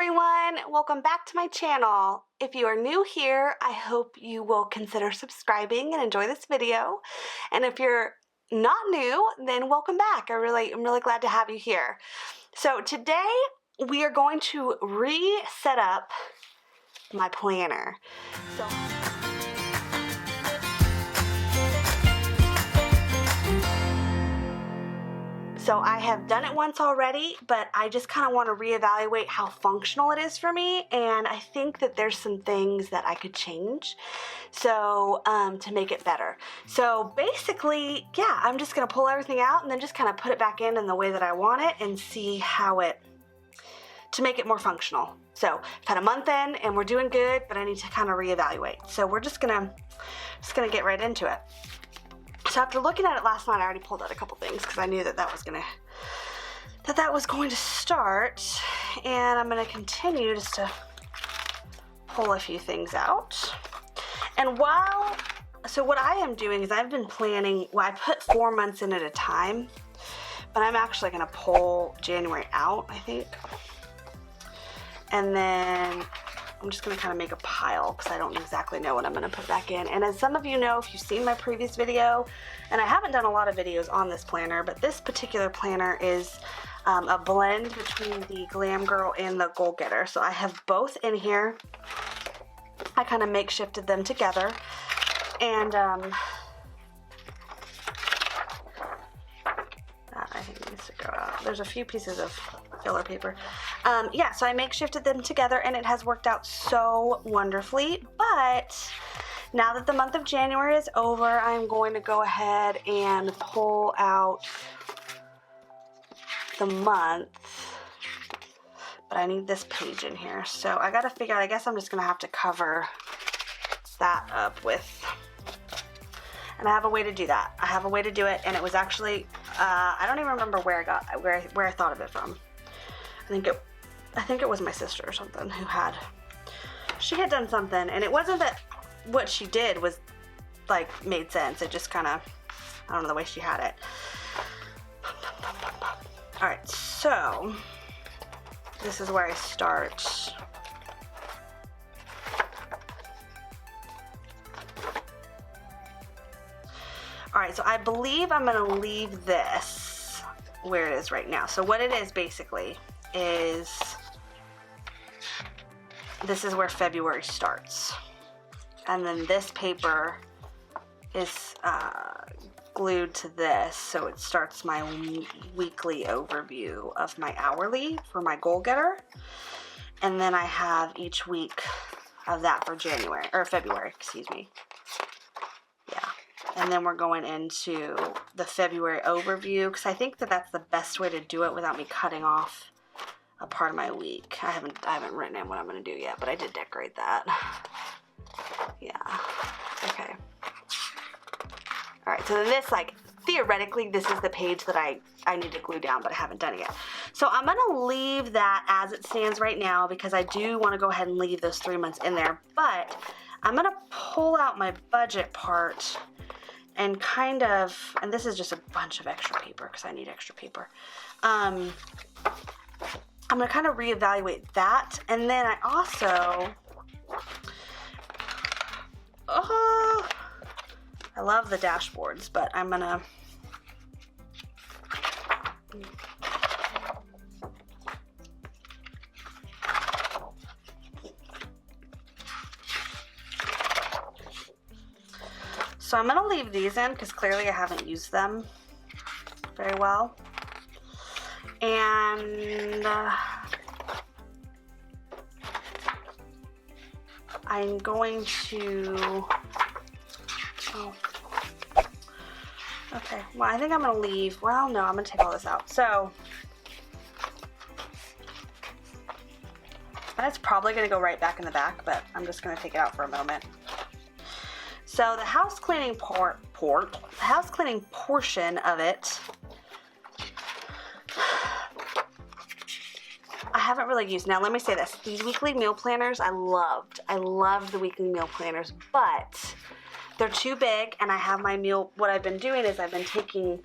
everyone, welcome back to my channel. If you are new here, I hope you will consider subscribing and enjoy this video. And if you're not new, then welcome back. I'm really glad to have you here. So today we are going to reset up my planner. So I have done it once already, but I just kind of want to reevaluate how functional it is for me, and I think that there's some things that I could change so to make it better. So basically, yeah, I'm just going to pull everything out and then just kind of put it back in the way that I want it and see how to make it more functional. So I've had a month in and we're doing good, but I need to kind of reevaluate. So we're just gonna get right into it. So after looking at it last night, I already pulled out a couple things because I knew that was going to start, and I'm going to continue just to pull a few things out. And so what I am doing is I've been planning, well, I put 4 months in at a time, but I'm actually going to pull January out, I think. And then I'm just going to kind of make a pile because I don't exactly know what I'm going to put back in. And as some of you know, if you've seen my previous video, and I haven't done a lot of videos on this planner, but this particular planner is a blend between the Glam Girl and the Goal Getter. So I have both in here. I kind of makeshifted them together. And that I think needs to go out. There's a few pieces of filler paper. Yeah, so I makeshifted them together and it has worked out so wonderfully. But now that the month of January is over, I'm going to go ahead and pull out the month. But I need this page in here. So I gotta figure out, I guess I'm just gonna have to cover that up with, and I have a way to do that. I have a way to do it, and it was actually, I don't even remember where I thought of it from. I think it was my sister or something she had done something, and it wasn't that what she did was like made sense. It just kind of, I don't know, the way she had it. All right, so this is where I start. All right, so I believe I'm gonna leave this where it is right now. So what it is basically is, this is where February starts. And then this paper is glued to this, so it starts my weekly overview of my hourly for my Goal Getter. And then I have each week of that for February, excuse me. Yeah. And then we're going into the February overview, because I think that that's the best way to do it without me cutting off a part of my week. I haven't written in what I'm going to do yet, but I did decorate that. Yeah. Okay. All right. So then this, like, theoretically, this is the page that I need to glue down, but I haven't done it yet. So I'm going to leave that as it stands right now because I do want to go ahead and leave those 3 months in there, but I'm going to pull out my budget part and kind of, and this is just a bunch of extra paper because I need extra paper. I'm going to kind of reevaluate that, and then I also, I love the dashboards, but I'm going to, so I'm going to leave these in because clearly I haven't used them very well. And I'm going to, okay, well, I think I'm going to leave, well, no, I'm going to take all this out. So, that's probably going to go right back in the back, but I'm just going to take it out for a moment. So the house cleaning portion of it, I haven't really used. Now let me say this, these weekly meal planners I loved the weekly meal planners, but they're too big, and I have my meal, what I've been doing is I've been taking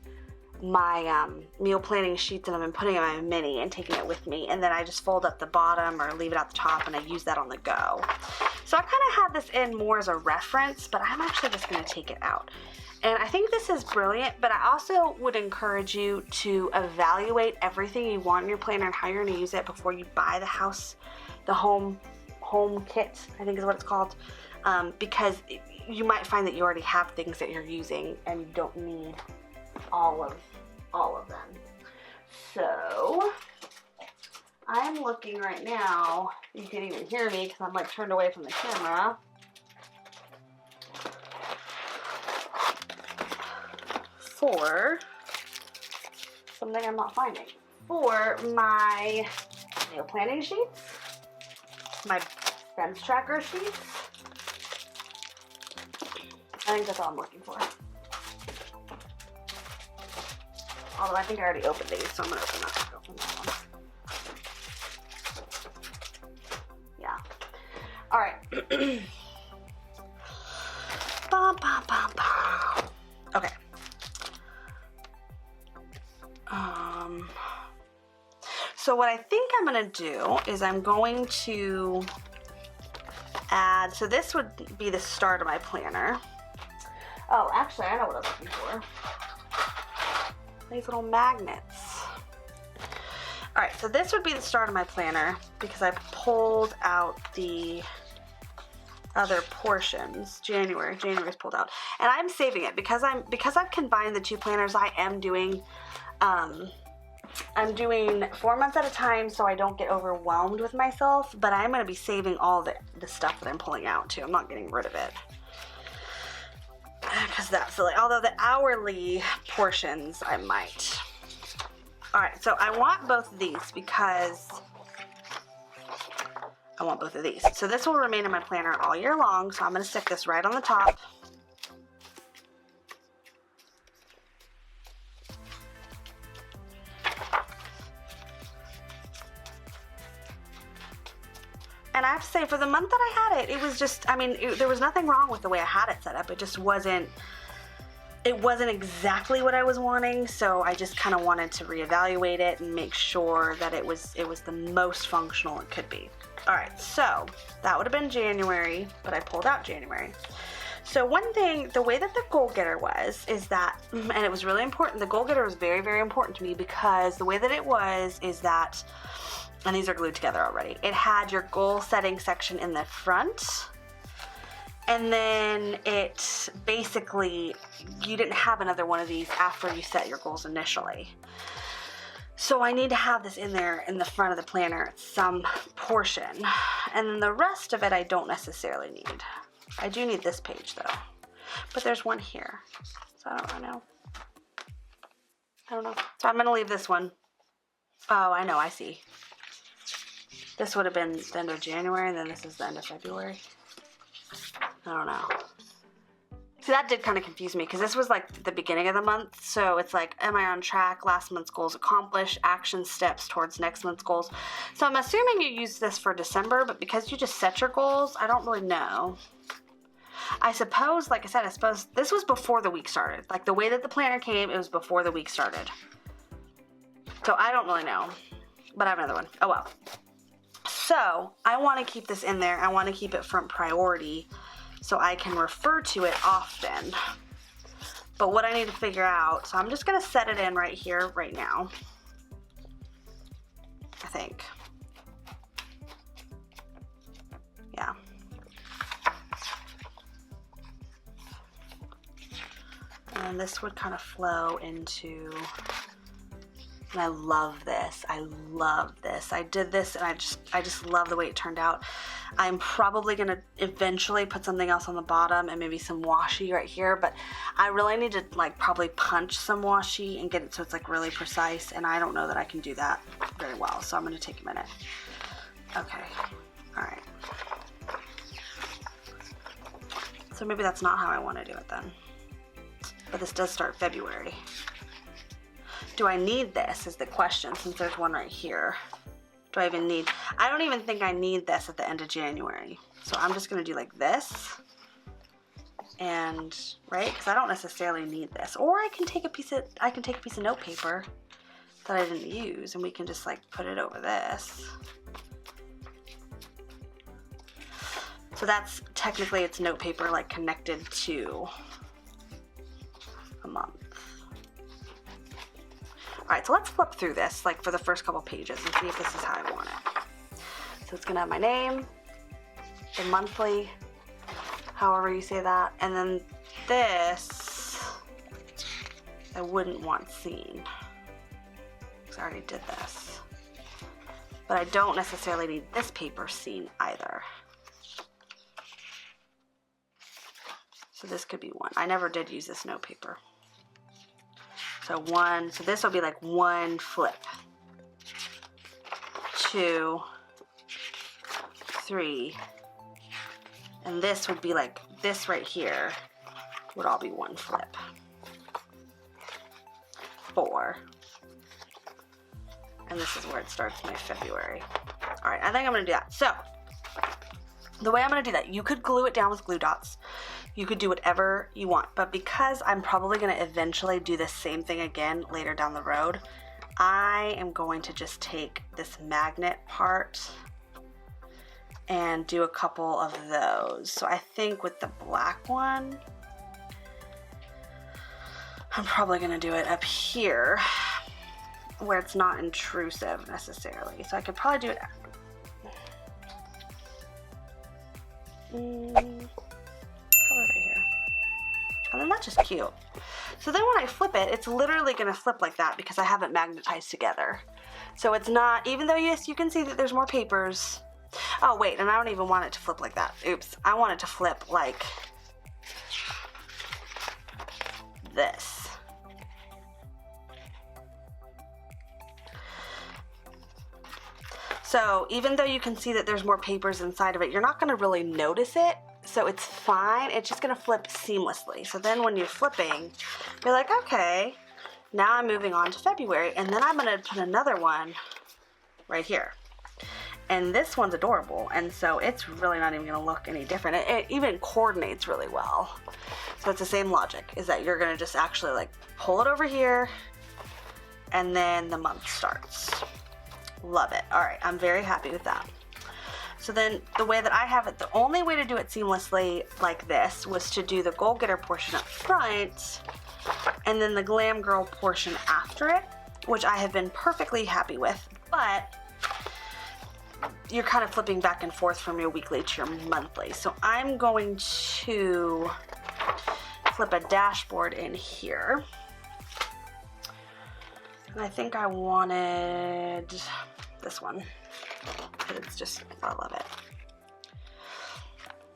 my meal planning sheets and I've been putting it in my mini and taking it with me, and then I just fold up the bottom or leave it at the top and I use that on the go. So I kind of had this in more as a reference, but I'm actually just going to take it out. And I think this is brilliant, but I also would encourage you to evaluate everything you want in your planner and how you're going to use it before you buy the home kit, I think is what it's called, because you might find that you already have things that you're using and you don't need all of them. So I'm looking right now, you can't even hear me because I'm like turned away from the camera, for something I'm not finding, for my meal planning sheets, my expense tracker sheets. I think that's all I'm looking for. Although I think I already opened these, so I'm going to open that one. Yeah. All right. Okay. So what I think I'm going to do is I'm going to add, so this would be the start of my planner. Oh, actually, I know what I was looking for. These little magnets. All right, so this would be the start of my planner because I pulled out the other portions. January's pulled out, and I'm saving it because I've combined the two planners. I'm doing 4 months at a time, so I don't get overwhelmed with myself. But I'm going to be saving all the stuff that I'm pulling out too. I'm not getting rid of it because that's silly. Although the hourly portions I might. All right, so I want both of these because I want both of these. So this will remain in my planner all year long, so I'm going to stick this right on the top. And I have to say, for the month that I had it, it was just, there was nothing wrong with the way I had it set up. It just wasn't, exactly what I was wanting, so I just kind of wanted to reevaluate it and make sure that it was the most functional it could be. All right, so that would have been January, but I pulled out January. So one thing, the way that the goal getter is that, and it was really important, the goal getter was very, very important to me because the way that it is that, and these are glued together already, it had your goal setting section in the front, and then it basically, you didn't have another one of these after you set your goals initially. So I need to have this in there in the front of the planner, some portion, and then the rest of it I don't necessarily need. I do need this page though, but there's one here, so I don't know. So I'm going to leave this one. Oh, I know, I see. This would have been the end of January, and then this is the end of February. I don't know. See, that did kind of confuse me, because this was like the beginning of the month, so it's like, am I on track? Last month's goals accomplished, action steps towards next month's goals. So I'm assuming you use this for December, but because you just set your goals, I don't really know. I suppose, like I said, this was before the week started. Like the way that the planner came, it was before the week started. So I don't really know, but I have another one. Oh well. So I want to keep this in there. I want to keep it front priority so I can refer to it often. But what I need to figure out, so I'm just going to set it in right here, right now. I think. Yeah. And this would kind of flow into, and I love this. I love this. I did this and I just love the way it turned out. I'm probably going to eventually put something else on the bottom and maybe some washi right here, but I really need to like probably punch some washi and get it so it's like really precise, and I don't know that I can do that very well, so I'm going to take a minute. Okay. All right. So maybe that's not how I want to do it then. But this does start February. Do I need this is the question, since there's one right here. Do I even need, I don't even think I need this at the end of January. So I'm just gonna do like this. and right, because I don't necessarily need this. Or I can take a piece of notepaper that I didn't use, and we can just like put it over this. So that's technically it's notepaper like connected to a month. All right, so let's flip through this like for the first couple pages and see if this is how I want it. So it's gonna have my name, the monthly, however you say that, and then this I wouldn't want seen because I already did this. But I don't necessarily need this paper seen either. So this could be one. I never did use this note paper. So one, so this will be like one flip. 2, 3, and this would be like, this right here would all be one flip. 4, and this is where it starts my February. All right, I think I'm gonna do that. So the way I'm gonna do that, you could glue it down with glue dots. You could do whatever you want, but because I'm probably gonna eventually do the same thing again later down the road, I am going to just take this magnet part and do a couple of those. So I think with the black one, I'm probably gonna do it up here where it's not intrusive necessarily. So I could probably do it probably right here. And then that's just cute. So then when I flip it, it's literally gonna flip like that because I have it magnetized together. So it's not, even though yes, you can see that there's more papers. Oh wait, and I don't even want it to flip like that. Oops, I want it to flip like this. So even though you can see that there's more papers inside of it, you're not gonna really notice it. So it's fine, it's just gonna flip seamlessly. So then when you're flipping, you're like, okay, now I'm moving on to February, and then I'm gonna put another one right here. And this one's adorable, and so it's really not even gonna look any different. It even coordinates really well. So it's the same logic, is that you're gonna just actually like pull it over here, and then the month starts. Love it. All right, I'm very happy with that. So then the way that I have it, the only way to do it seamlessly like this was to do the goal getter portion up front and then the glam girl portion after it, which I have been perfectly happy with, but you're kind of flipping back and forth from your weekly to your monthly. So I'm going to flip a dashboard in here. And I think I wanted this one. It's just, I love it.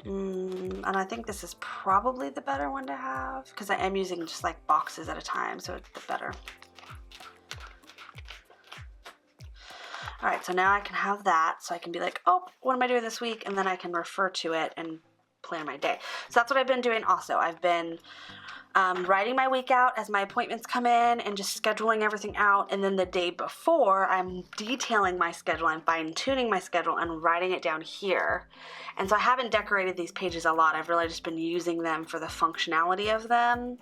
And I think this is probably the better one to have because I am using just like boxes at a time, so it's the better. All right, so now I can have that, so I can be like, oh, what am I doing this week? And then I can refer to it and plan my day. So that's what I've been doing also. I've been writing my week out as my appointments come in and just scheduling everything out, and then the day before I'm detailing my schedule and fine-tuning my schedule and writing it down here. And so I haven't decorated these pages a lot. I've really just been using them for the functionality of them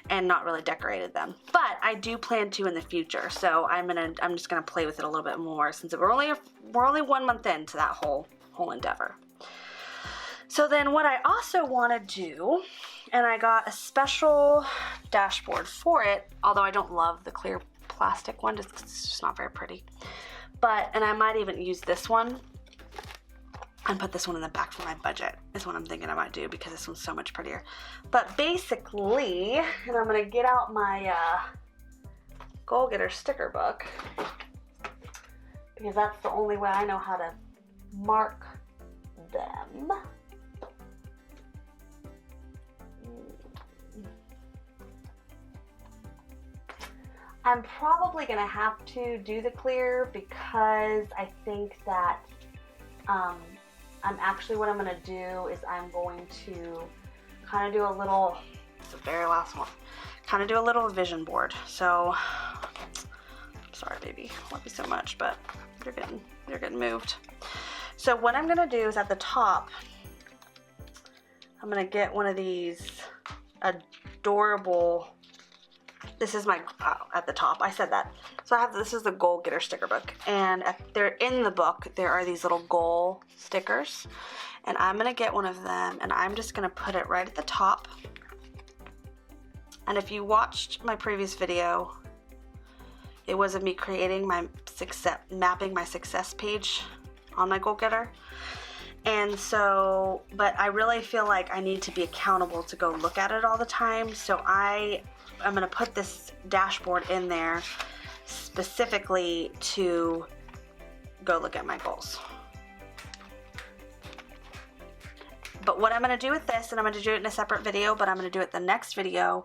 and not really decorated them, but I do plan to in the future. So I'm just gonna play with it a little bit more since we're only 1 month into that whole endeavor. So then what I also want to do, and I got a special dashboard for it, although I don't love the clear plastic one, it's just not very pretty. And I might even use this one and put this one in the back for my budget, is what I'm thinking I might do because this one's so much prettier. But basically, and I'm gonna get out my Goal Getter sticker book because that's the only way I know how to mark them. I'm probably gonna have to do the clear because I think that what I'm gonna do is I'm going to kind of do a little, it's the very last one, kind of do a little vision board. So, I'm sorry baby, love you so much, but you're getting moved. So what I'm gonna do is at the top, I'm gonna get one of these adorable, this is my, at the top, I said that. So I have, this is the Goal Getter sticker book, and they're in the book, there are these little goal stickers, and I'm gonna get one of them, and I'm just gonna put it right at the top. And if you watched my previous video, it was of me creating my success, mapping my success page on my Goal Getter. And so, but I really feel like I need to be accountable to go look at it all the time. So I'm gonna put this dashboard in there specifically to go look at my goals. But what I'm gonna do with this, and I'm gonna do it in a separate video, but I'm gonna do it the next video,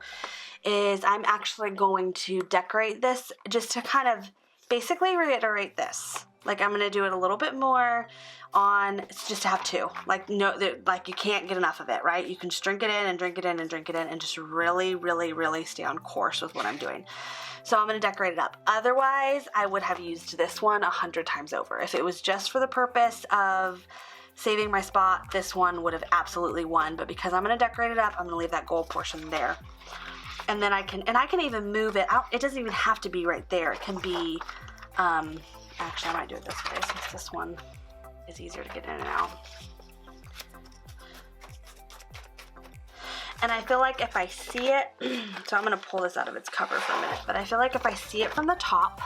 is I'm actually going to decorate this just to kind of basically reiterate this. Like, I'm gonna do it a little bit more on, it's just to have two. Like, no, like you can't get enough of it, right? You can just drink it in and drink it in and drink it in and just really, really, really stay on course with what I'm doing. So I'm gonna decorate it up. Otherwise, I would have used this one 100 times over. If it was just for the purpose of saving my spot, this one would have absolutely won. But because I'm gonna decorate it up, I'm gonna leave that goal portion there. And then I can even move it out. It doesn't even have to be right there. It can be, actually I might do it this way since this one is easier to get in and out. And I feel like if I see it, so I'm gonna pull this out of its cover for a minute, but I feel like if I see it from the top,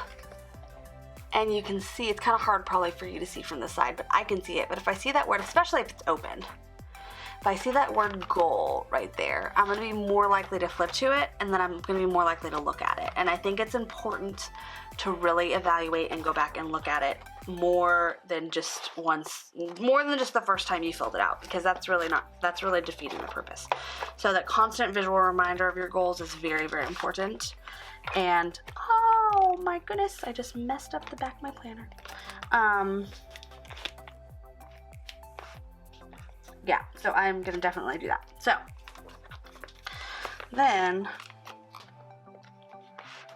and you can see, it's kind of hard probably for you to see from the side, but I can see it. But if I see that word, especially if it's open, if I see that word goal right there, I'm gonna be more likely to flip to it, and then I'm gonna be more likely to look at it. And I think it's important to really evaluate and go back and look at it more than just once, more than just the first time you filled it out, because that's really defeating the purpose. So that constant visual reminder of your goals is very, very important. And oh my goodness, I just messed up the back of my planner. Yeah, so I'm gonna definitely do that. So then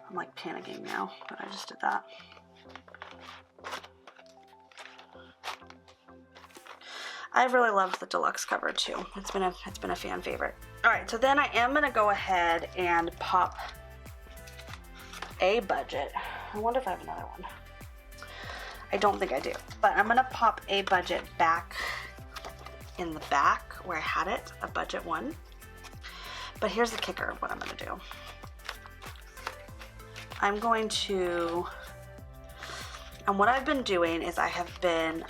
I'm like panicking now that I just did that. I've really loved the deluxe cover too. It's been a fan favorite. All right, so then I am gonna go ahead and pop a budget. I wonder if I have another one. I don't think I do, but I'm gonna pop a budget back in the back where I had it, a budget one. But here's the kicker of what I'm gonna do. I'm going to, and what I've been doing is I have been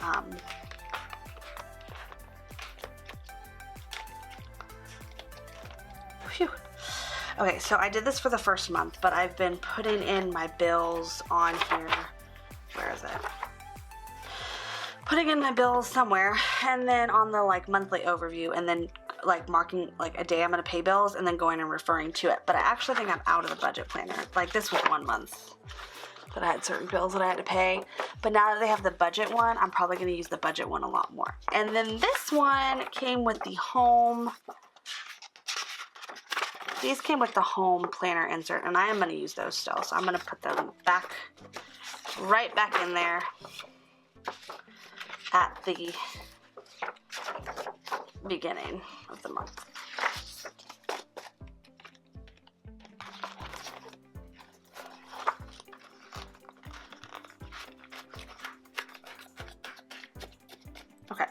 okay, so I did this for the first month, but I've been putting in my bills on here. Where is it? Putting in my bills somewhere, and then on the like monthly overview, and then like marking like a day I'm gonna pay bills, and then going and referring to it. But I actually think I'm out of the budget planner. Like, this was 1 month that I had certain bills that I had to pay, but now that they have the budget one, I'm probably gonna use the budget one a lot more. And then this one came with the home. These came with the home planner insert, and I am gonna use those still, so I'm gonna put them back, right back in there at the beginning of the month. Okay.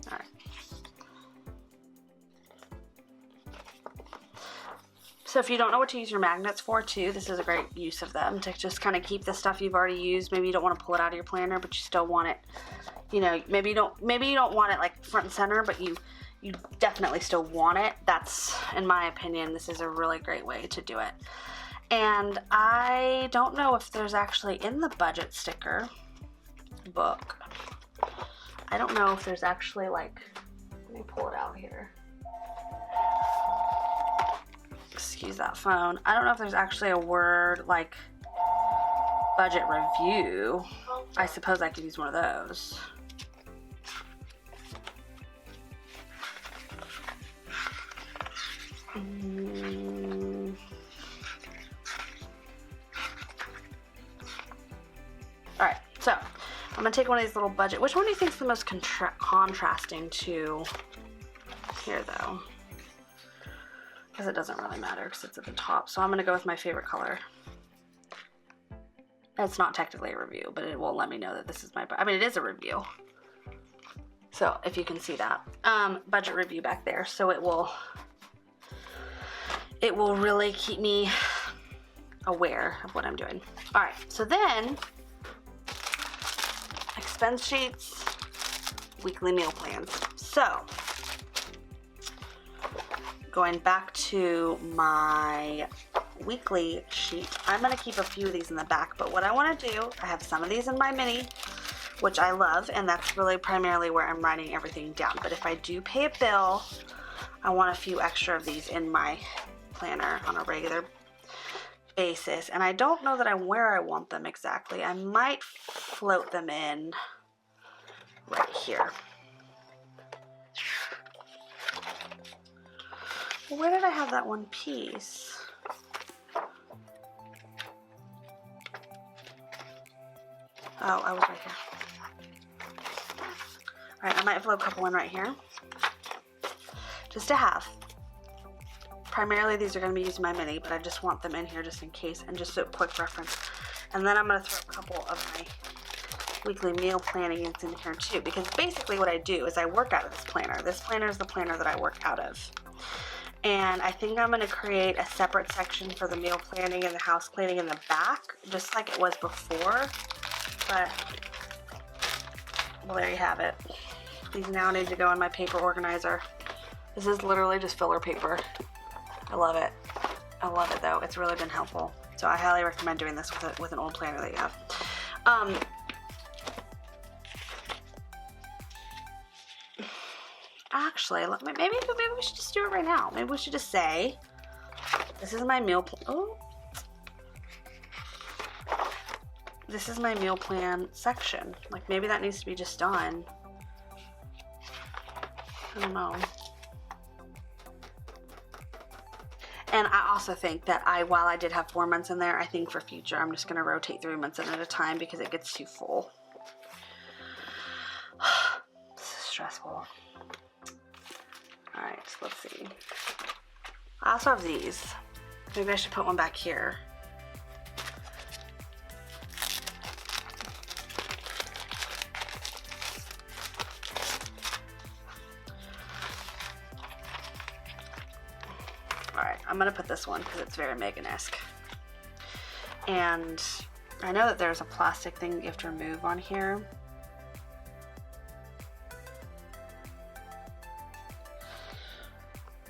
All right. So if you don't know what to use your magnets for too, this is a great use of them to just kind of keep the stuff you've already used. Maybe you don't want to pull it out of your planner, but you still want it, you know, maybe you don't want it like front and center, but you definitely still want it. That's, in my opinion, this is a really great way to do it. And I don't know if there's actually in the budget sticker book, I don't know if there's actually like, let me pull it out here. Excuse that phone. I don't know if there's actually a word like budget review. I suppose I could use one of those. All right, so I'm gonna take one of these little budget. Which one do you think is the most contrasting to here though, because it doesn't really matter because it's at the top. So I'm going to go with my favorite color. It's not technically a review, but it will let me know that this is my, I mean, it is a review. So if you can see that, budget review back there. So it will really keep me aware of what I'm doing. All right, so then expense sheets, weekly meal plans. So going back to my weekly sheet, I'm going to keep a few of these in the back, but what I want to do, I have some of these in my mini, which I love, and that's really primarily where I'm writing everything down. But if I do pay a bill, I want a few extra of these in my planner on a regular basis, and I don't know that where I want them exactly. I might float them in right here. Where did I have that one piece? Oh, I was right here. All right, I might float a couple in right here, just to have. Primarily these are going to be used in my mini, but I just want them in here just in case, and just a quick reference. And then I'm going to throw a couple of my weekly meal planning in here too, because basically what I do is I work out of this planner. This planner is the planner that I work out of. And I think I'm going to create a separate section for the meal planning and the house cleaning in the back, just like it was before. But, well, there you have it. These now need to go in my paper organizer. This is literally just filler paper. I love it. I love it though. It's really been helpful. So I highly recommend doing this with an old planner that you have. Actually, maybe we should just do it right now. Maybe we should just say, this is my meal plan. Oh. This is my meal plan section. Like, maybe that needs to be just done. I don't know. And I also think that while I did have 4 months in there, I think for future I'm just going to rotate 3 months in at a time because it gets too full. This is stressful. Alright, so let's see. I also have these. Maybe I should put one back here. Alright, I'm going to put this one because it's very Megan-esque. And I know that there's a plastic thing you have to remove on here.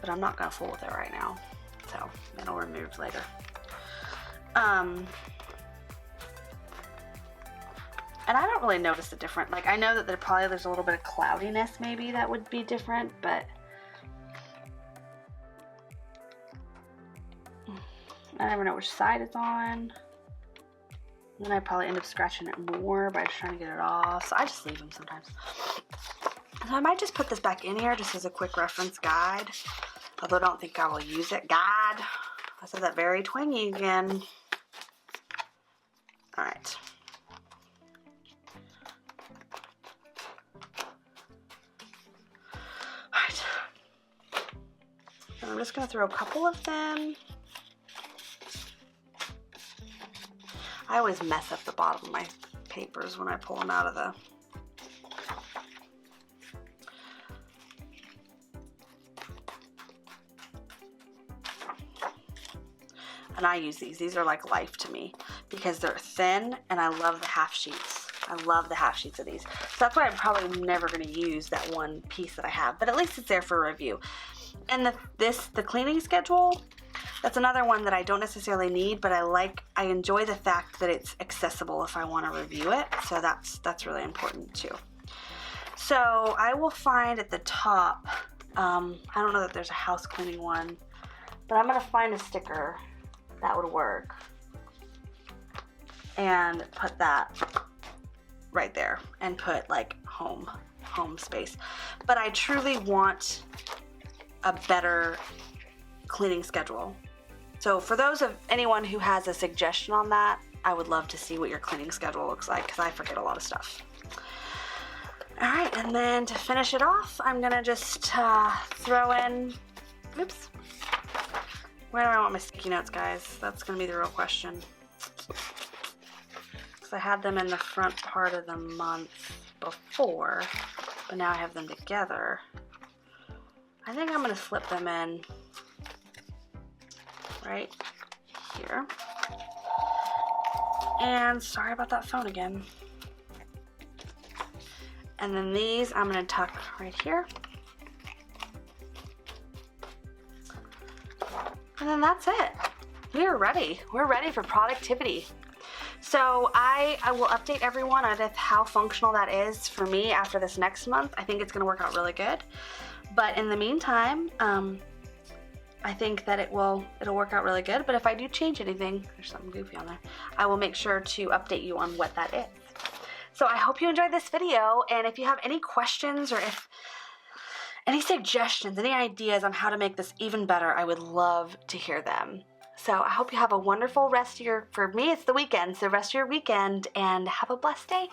But I'm not going to fool with it right now. So, it'll remove later. And I don't really notice the difference. Like, I know that there's a little bit of cloudiness maybe that would be different, but I never know which side it's on. And then I probably end up scratching it more by just trying to get it off. So I just leave them sometimes. So I might just put this back in here just as a quick reference guide. Although I don't think I will use it. Guide. I said that very twangy again. Alright. Alright. And I'm just going to throw a couple of them. I always mess up the bottom of my papers when I pull them out of the... And I use these. These are like life to me because they're thin and I love the half sheets. I love the half sheets of these. So that's why I'm probably never going to use that one piece that I have, but at least it's there for review. And the cleaning schedule, that's another one that I don't necessarily need, but I enjoy the fact that it's accessible if I want to review it. So that's really important too. So I will find at the top, I don't know that there's a house cleaning one, but I'm going to find a sticker that would work and put that right there and put like home space. But I truly want a better cleaning schedule. So for anyone who has a suggestion on that, I would love to see what your cleaning schedule looks like because I forget a lot of stuff. Alright, and then to finish it off, I'm gonna just throw in, oops, where do I want my sticky notes, guys? That's gonna be the real question. Because I had them in the front part of the month before, but now I have them together. I think I'm gonna slip them in right here. And sorry about that phone again. And then these I'm gonna tuck right here. And then that's it. We're ready. We're ready for productivity. So I will update everyone on how functional that is for me after this next month. I think it's gonna work out really good. But in the meantime, I think that it'll work out really good. But if I do change anything, there's something goofy on there, I will make sure to update you on what that is. So I hope you enjoyed this video, and if you have any questions or if any suggestions, any ideas on how to make this even better, I would love to hear them. So I hope you have a wonderful rest of for me it's the weekend, so rest of your weekend, and have a blessed day.